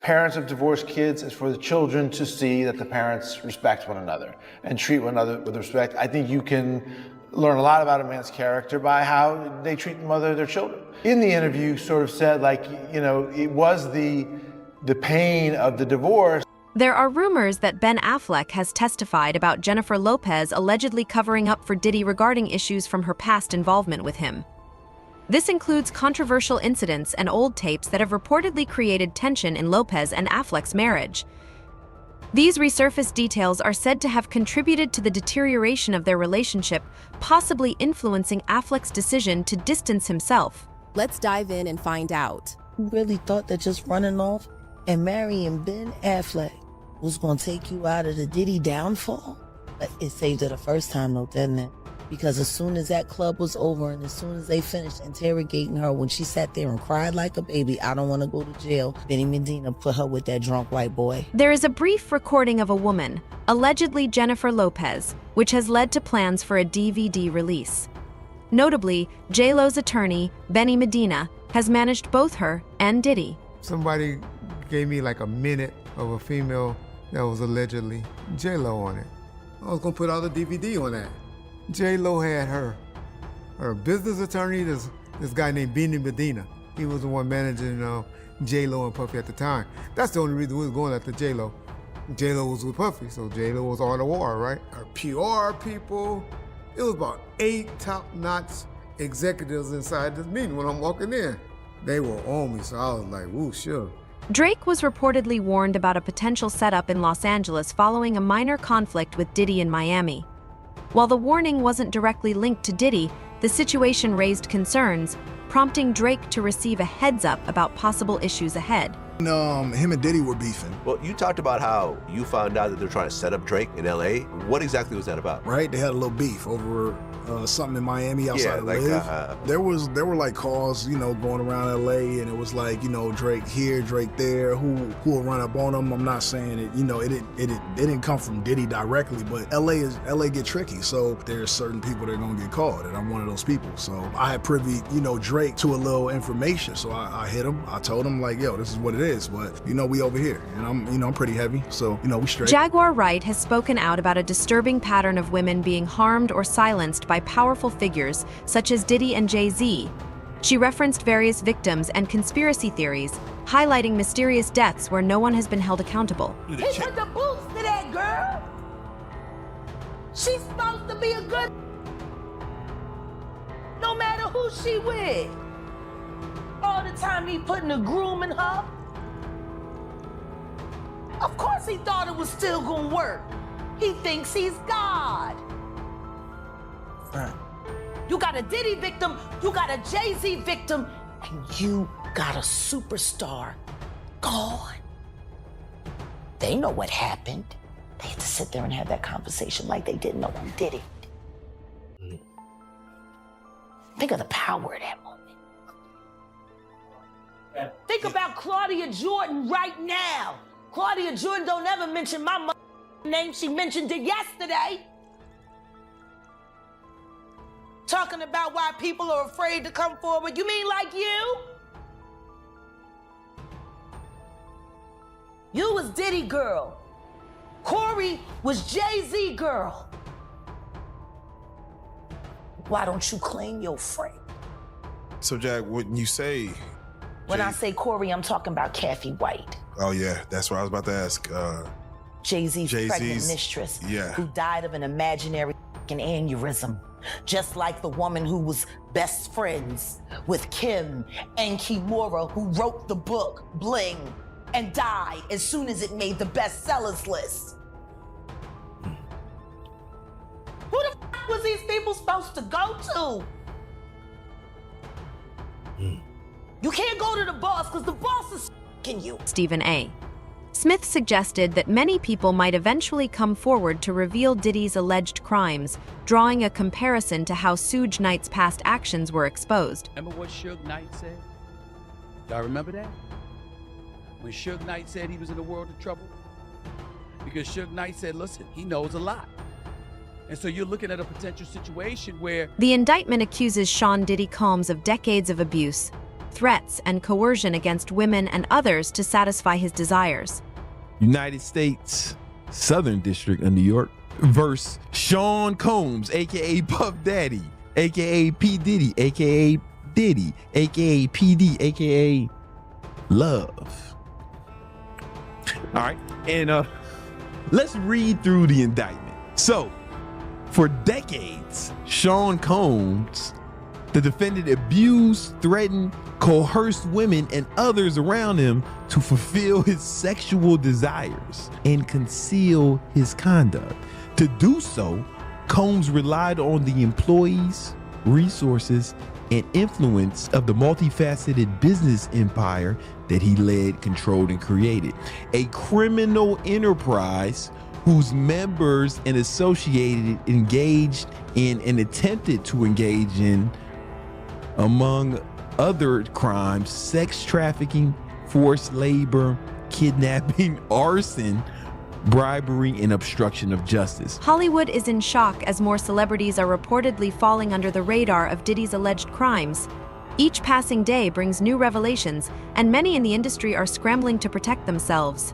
Parents of divorced kids is for the children to see that the parents respect one another and treat one another with respect. I think you can learn a lot about a man's character by how they treat the mother of their children. In the interview, sort of said, like, you know, it was the pain of the divorce. There are rumors that Ben Affleck has testified about Jennifer Lopez allegedly covering up for Diddy regarding issues from her past involvement with him. This includes controversial incidents and old tapes that have reportedly created tension in Lopez and Affleck's marriage. These resurfaced details are said to have contributed to the deterioration of their relationship, possibly influencing Affleck's decision to distance himself. Let's dive in and find out. You really thought that just running off and marrying Ben Affleck was going to take you out of the Diddy downfall? But it saved it the first time, though, didn't it? Because as soon as that club was over and as soon as they finished interrogating her, when she sat there and cried like a baby, I don't want to go to jail, Benny Medina put her with that drunk white boy. There is a brief recording of a woman, allegedly Jennifer Lopez, which has led to plans for a DVD release. Notably, J-Lo's attorney, Benny Medina, has managed both her and Diddy. Somebody gave me like a minute of a female that was allegedly J-Lo on it. I was gonna put out a DVD on that. J-Lo had her business attorney, this guy named Benny Medina. He was the one managing J-Lo and Puffy at the time. That's the only reason we was going after J-Lo. J-Lo was with Puffy, so J-Lo was on the war, right? Our PR people, it was about 8 top-notch executives inside this meeting when I'm walking in. They were on me, so I was like, woo, sure. Drake was reportedly warned about a potential setup in Los Angeles following a minor conflict with Diddy in Miami. While the warning wasn't directly linked to Diddy, the situation raised concerns, prompting Drake to receive a heads-up about possible issues ahead. Him and Diddy were beefing. Well, you talked about how you found out that they're trying to set up Drake in LA. What exactly was that about? Right, they had a little beef over something in Miami outside of Live. There were like calls, you know, going around LA, and it was like, you know, Drake here, Drake there, who will run up on them. I'm not saying it, you know, it didn't come from Diddy directly, but LA get tricky, so there's certain people that are gonna get called, and I'm one of those people. So I had privy, you know, Drake to a little information, so I hit him. I told him like, yo, this is what it is, but you know, we over here, and I'm pretty heavy, so you know, we straight. Jaguar Wright has spoken out about a disturbing pattern of women being harmed or silenced by powerful figures such as Diddy and Jay-Z. She referenced various victims and conspiracy theories, highlighting mysterious deaths where no one has been held accountable. He put the boots to that girl. She's supposed to be a good, no matter who she with. All the time he putting the groom in her. Of course he thought it was still gonna work. He thinks he's God. Right. You got a Diddy victim, you got a Jay-Z victim, and you got a superstar gone. They know what happened. They had to sit there and have that conversation like they didn't know who did it. Think of the power of that moment. Think about Claudia Jordan right now. Claudia Jordan don't ever mention my name. She mentioned it yesterday. Talking about why people are afraid to come forward. You mean like you? You was Diddy girl. Corey was Jay-Z girl. Why don't you claim your friend? So Jack, when you say... When I say Corey, I'm talking about Kathy White. Oh yeah, that's what I was about to ask. Jay-Z's pregnant mistress, yeah, who died of an imaginary aneurysm. Just like the woman who was best friends with Kim and Kimura, who wrote the book Bling and died as soon as it made the bestsellers list. Who the f was these people supposed to go to? You can't go to the boss because the boss is f***ing you. Stephen A. Smith suggested that many people might eventually come forward to reveal Diddy's alleged crimes, drawing a comparison to how Suge Knight's past actions were exposed. Remember what Suge Knight said? Y'all remember that? When Suge Knight said he was in a world of trouble? Because Suge Knight said, listen, he knows a lot. And so you're looking at a potential situation where... The indictment accuses Sean Diddy Combs of decades of abuse, threats, and coercion against women and others to satisfy his desires. United States Southern District of New York versus Sean Combs, aka Puff Daddy, aka P. Diddy, aka Diddy, aka PD, aka Love. All right, and let's read through the indictment. So, for decades, Sean Combs, the defendant, abused, threatened, coerced women and others around him to fulfill his sexual desires and conceal his conduct. To do so, Combs relied on the employees, resources, and influence of the multifaceted business empire that he led, controlled, and created. A criminal enterprise whose members and associated engaged in and attempted to engage in, among other crimes, sex trafficking, forced labor, kidnapping, arson, bribery, and obstruction of justice. Hollywood is in shock as more celebrities are reportedly falling under the radar of Diddy's alleged crimes. Each passing day brings new revelations, and many in the industry are scrambling to protect themselves.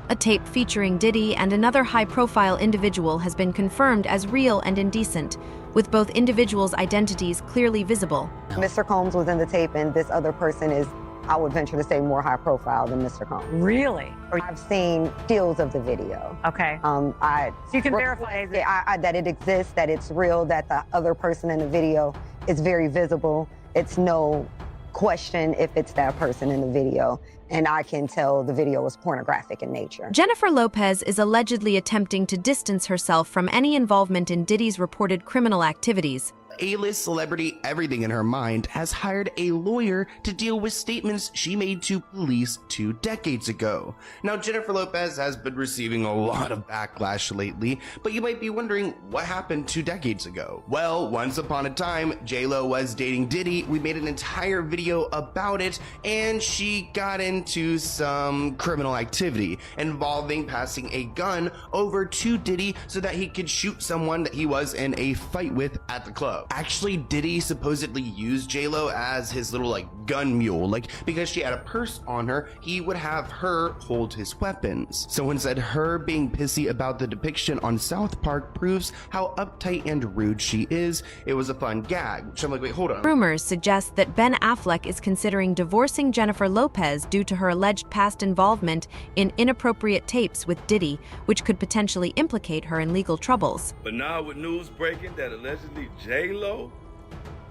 A tape featuring Diddy and another high-profile individual has been confirmed as real and indecent, with both individuals' identities clearly visible. Mr. Combs was in the tape, and this other person is, I would venture to say, more high profile than Mr. Combs. Really? I've seen stills of the video. Okay. So you can verify that it exists, that it's real, that the other person in the video is very visible. It's no question if it's that person in the video. And I can tell the video was pornographic in nature. Jennifer Lopez is allegedly attempting to distance herself from any involvement in Diddy's reported criminal activities. A-list celebrity everything in her mind has hired a lawyer to deal with statements she made to police 2 decades ago. Now, Jennifer Lopez has been receiving a lot of backlash lately, but you might be wondering what happened 2 decades ago. Well, once upon a time, J-Lo was dating Diddy. We made an entire video about it, and she got into some criminal activity involving passing a gun over to Diddy so that he could shoot someone that he was in a fight with at the club. Actually, Diddy supposedly used J-Lo as his little gun mule, because she had a purse on her, he would have her hold his weapons. Someone said her being pissy about the depiction on South Park proves how uptight and rude she is. It was a fun gag. Which I'm like, wait, hold on. Rumors suggest that Ben Affleck is considering divorcing Jennifer Lopez due to her alleged past involvement in inappropriate tapes with Diddy, which could potentially implicate her in legal troubles. But now with news breaking that allegedly J-Lo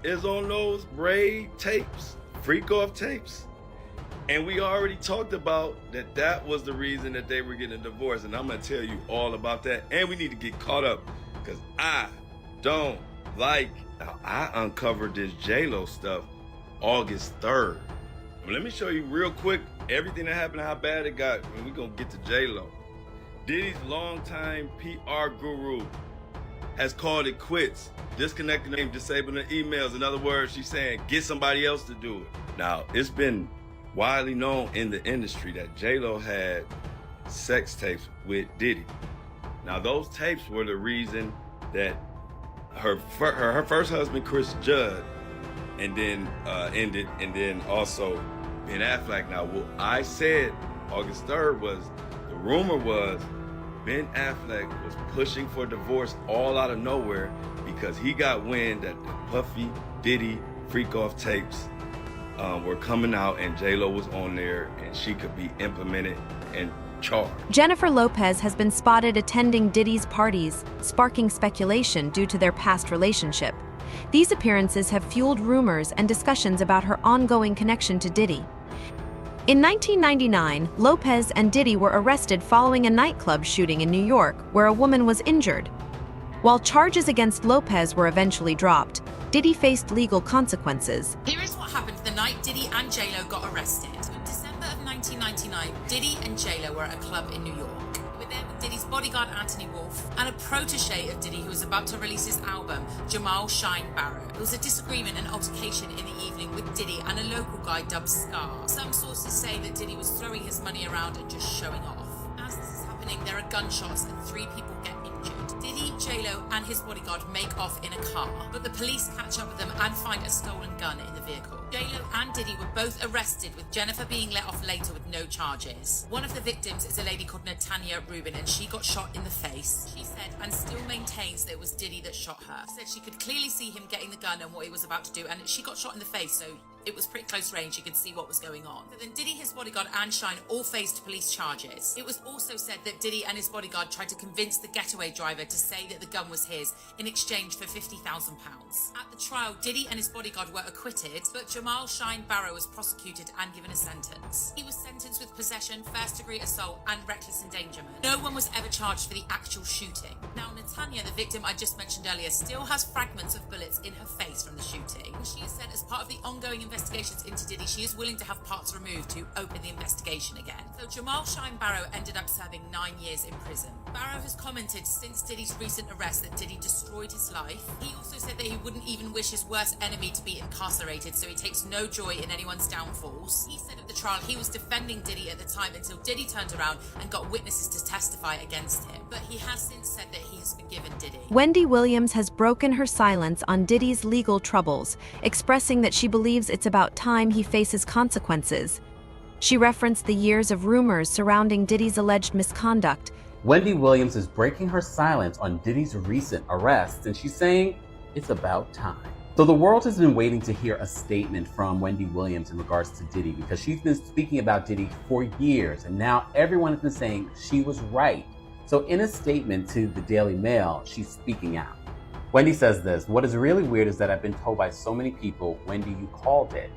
is on those braid tapes, freak off tapes, and we already talked about that was the reason that they were getting a divorce, and I'm gonna tell you all about that, and we need to get caught up, because I don't like how I uncovered this J-Lo stuff August 3rd. Let me show you real quick everything that happened, how bad it got, and we're gonna get to J-Lo. Diddy's longtime PR guru has called it quits, disconnecting them, disabling the emails. In other words, she's saying, get somebody else to do it. Now, it's been widely known in the industry that J-Lo had sex tapes with Diddy. Now, those tapes were the reason that her first husband, Chris Judd, and then ended, and then also Ben Affleck. Now, what I said August 3rd was, the rumor was Ben Affleck was pushing for divorce all out of nowhere because he got wind that the Puffy, Diddy, freak-off tapes were coming out, and J-Lo was on there, and she could be implemented and charged. Jennifer Lopez has been spotted attending Diddy's parties, sparking speculation due to their past relationship. These appearances have fueled rumors and discussions about her ongoing connection to Diddy. In 1999, Lopez and Diddy were arrested following a nightclub shooting in New York where a woman was injured. While charges against Lopez were eventually dropped, Diddy faced legal consequences. Here is what happened the night Diddy and J-Lo got arrested. In December of 1999, Diddy and J-Lo were at a club in New York. They were there with Diddy's bodyguard Anthony Wolf and a protege of Diddy who was about to release his album, Jamal Shine Barrett. There was a disagreement and altercation in the evening with Diddy and a local guy dubbed Scar. Some sources say that Diddy was throwing his money around and just showing off. As this is happening, there are gunshots and 3 people get injured. Diddy, J-Lo, and his bodyguard make off in a car, but the police catch up with them and find a stolen gun in the vehicle. J-Lo and Diddy were both arrested, with Jennifer being let off later with no charges. One of the victims is a lady called Natanya Rubin, and she got shot in the face. She said, and still maintains, that it was Diddy that shot her. She said she could clearly see him getting the gun and what he was about to do, and she got shot in the face, so it was pretty close range. You could see what was going on. So then Diddy, his bodyguard, and Shine all faced police charges. It was also said that Diddy and his bodyguard tried to convince the getaway driver to say that the gun was his in exchange for £50,000. At the trial, Diddy and his bodyguard were acquitted, but Jamal Shine Barrow was prosecuted and given a sentence. He was sentenced with possession, first-degree assault, and reckless endangerment. No one was ever charged for the actual shooting. Now, Natanya, the victim I just mentioned earlier, still has fragments of bullets in her face from the shooting. She has said, as part of the ongoing investigations into Diddy, she is willing to have parts removed to open the investigation again. So Jamal Shine Barrow ended up serving 9 years in prison. Barrow has commented since Diddy's recent arrest that Diddy destroyed his life. He also said that he wouldn't even wish his worst enemy to be incarcerated, so he takes no joy in anyone's downfalls. He said at the trial he was defending Diddy at the time until Diddy turned around and got witnesses to testify against him. But he has since said that he has forgiven Diddy. Wendy Williams has broken her silence on Diddy's legal troubles, expressing that she believes it's about time he faces consequences. She referenced the years of rumors surrounding Diddy's alleged misconduct. Wendy Williams is breaking her silence on Diddy's recent arrests, and she's saying it's about time. So the world has been waiting to hear a statement from Wendy Williams in regards to Diddy, because she's been speaking about Diddy for years, and now everyone has been saying she was right. So in a statement to the Daily Mail, she's speaking out. Wendy says this: "What is really weird is that I've been told by so many people, Wendy, you called it,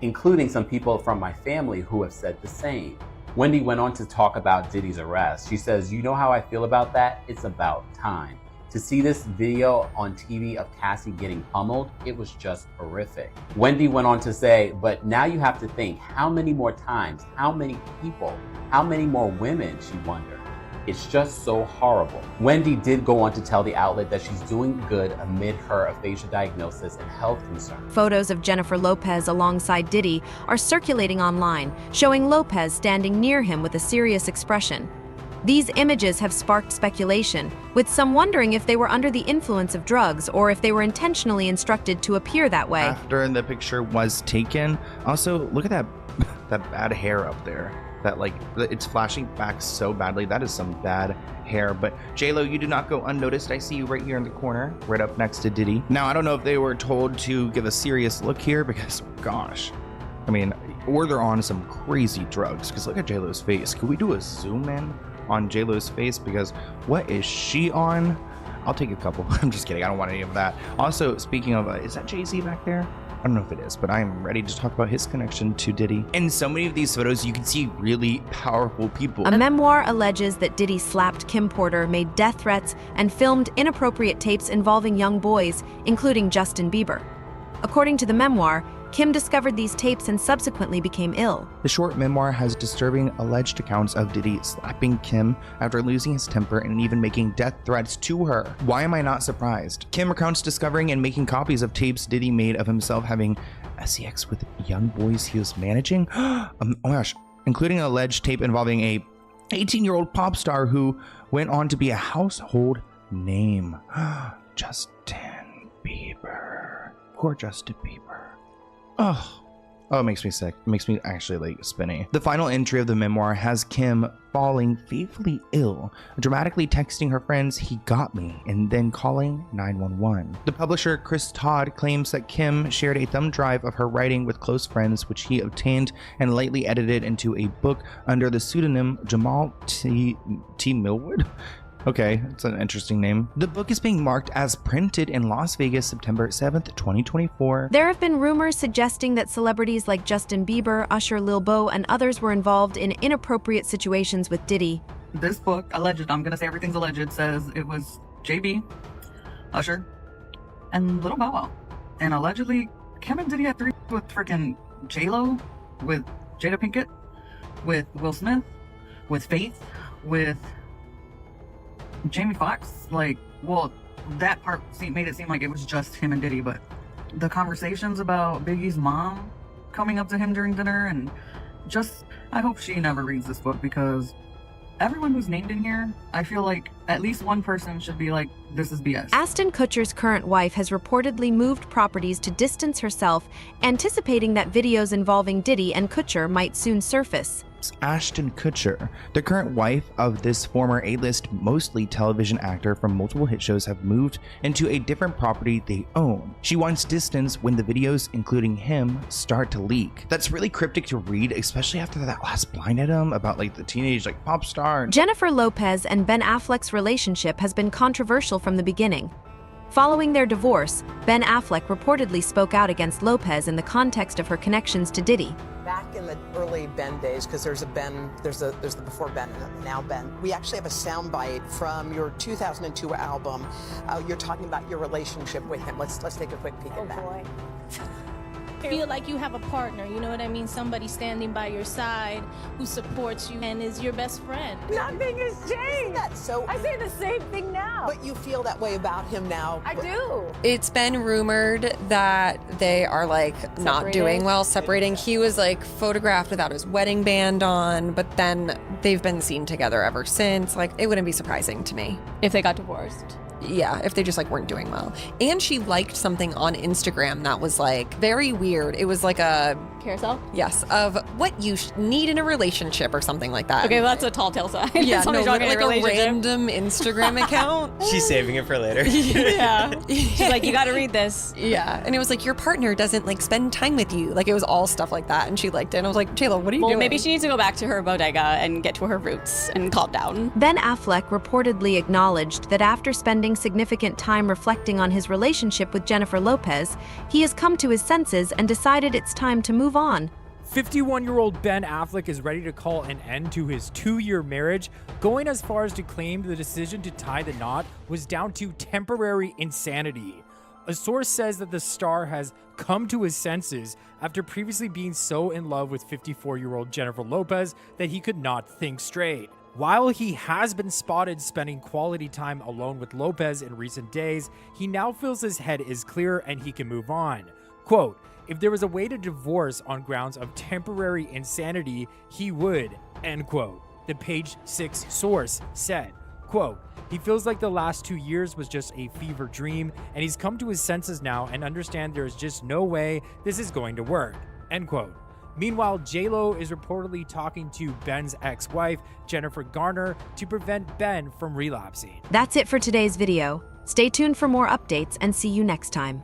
including some people from my family who have said the same." Wendy went on to talk about Diddy's arrest. She says, "You know how I feel about that? It's about time. To see this video on TV of Cassie getting pummeled, it was just horrific." Wendy went on to say, "But now you have to think, how many more times, how many people, how many more women," she wondered. "It's just so horrible." Wendy did go on to tell the outlet that she's doing good amid her aphasia diagnosis and health concerns. Photos of Jennifer Lopez alongside Diddy are circulating online, showing Lopez standing near him with a serious expression. These images have sparked speculation, with some wondering if they were under the influence of drugs or if they were intentionally instructed to appear that way. After the picture was taken, also look at that bad hair up there. That, like, it's flashing back so badly. That is some bad hair. But J-Lo, you do not go unnoticed. I see you right here in the corner, right up next to Diddy. Now, I don't know if they were told to give a serious look here because, gosh, I mean, or they're on some crazy drugs. Because look at J-Lo's face. Could we do a zoom in on J-Lo's face? Because what is she on? I'll take a couple. I'm just kidding. I don't want any of that. Also, speaking of, is that Jay-Z back there? I don't know if it is, but I'm ready to talk about his connection to Diddy. In so many of these photos, you can see really powerful people. A memoir alleges that Diddy slapped Kim Porter, made death threats, and filmed inappropriate tapes involving young boys, including Justin Bieber. According to the memoir, Kim discovered these tapes and subsequently became ill. The short memoir has disturbing alleged accounts of Diddy slapping Kim after losing his temper and even making death threats to her. Why am I not surprised? Kim recounts discovering and making copies of tapes Diddy made of himself having sex with young boys he was managing. Oh my gosh, including an alleged tape involving a 18-year-old pop star who went on to be a household name. Justin Bieber. Poor Justin Bieber. Oh, it makes me sick. It makes me actually like spinny. The final entry of the memoir has Kim falling fatally ill, dramatically texting her friends, "He got me," and then calling 911. The publisher Chris Todd claims that Kim shared a thumb drive of her writing with close friends, which he obtained and lightly edited into a book under the pseudonym Jamal T. Millwood. Okay, it's an interesting name. The book is being marked as printed in Las Vegas, September 7th, 2024. There have been rumors suggesting that celebrities like Justin Bieber, Usher, Lil Bo, and others were involved in inappropriate situations with Diddy. This book, alleged, I'm gonna say everything's alleged, says it was JB, Usher, and Lil Bow Wow. And allegedly, Kim and Diddy had three with freaking J-Lo, with Jada Pinkett, with Will Smith, with Faith, with Jamie Foxx. Like, well, that part made it seem like it was just him and Diddy, but the conversations about Biggie's mom coming up to him during dinner, and just, I hope she never reads this book because everyone who's named in here, I feel like at least one person should be like, this is BS. Ashton Kutcher's current wife has reportedly moved properties to distance herself, anticipating that videos involving Diddy and Kutcher might soon surface. Ashton Kutcher, the current wife of this former A-list, mostly television actor from multiple hit shows, have moved into a different property they own. She wants distance when the videos, including him, start to leak. That's really cryptic to read, especially after that last blind item about like the teenage like pop star. Jennifer Lopez and Ben Affleck's relationship has been controversial from the beginning. Following their divorce, Ben Affleck reportedly spoke out against Lopez in the context of her connections to Diddy. Back in the early Ben days, because there's the before Ben and now Ben. We actually have a soundbite from your 2002 album. You're talking about your relationship with him. Let's take a quick peek at that. Boy. Feel like you have a partner, you know what I mean? Somebody standing by your side who supports you and is your best friend. Nothing has changed. So I say the same thing now. But you feel that way about him now. I do. It's been rumored that they are like not doing well, separating. He was like photographed without his wedding band on, but then they've been seen together ever since. Like, it wouldn't be surprising to me if they got divorced. Yeah, if they just like weren't doing well. And she liked something on Instagram that was like very weird. It was like a carousel? Yes, of what you need in a relationship or something like that. Okay, well, that's a tall tale sign. Yeah, no, like a random Instagram account. She's saving it for later. Yeah. She's like, you gotta read this. Yeah, and it was like, your partner doesn't like spend time with you. Like, it was all stuff like that, and she liked it. And I was like, J-Lo, what are you doing? Maybe she needs to go back to her bodega and get to her roots and calm down. Ben Affleck reportedly acknowledged that after spending significant time reflecting on his relationship with Jennifer Lopez, he has come to his senses and decided it's time to move on. 51-year-old Ben Affleck is ready to call an end to his 2-year marriage, going as far as to claim the decision to tie the knot was down to temporary insanity. A source says that the star has come to his senses after previously being so in love with 54-year-old Jennifer Lopez that he could not think straight. While he has been spotted spending quality time alone with Lopez in recent days, he now feels his head is clear and he can move on. Quote, if there was a way to divorce on grounds of temporary insanity, he would, end quote. The Page 6 source said, quote, he feels like the last 2 years was just a fever dream and he's come to his senses now and understand there's just no way this is going to work, end quote. Meanwhile, J-Lo is reportedly talking to Ben's ex-wife, Jennifer Garner, to prevent Ben from relapsing. That's it for today's video. Stay tuned for more updates and see you next time.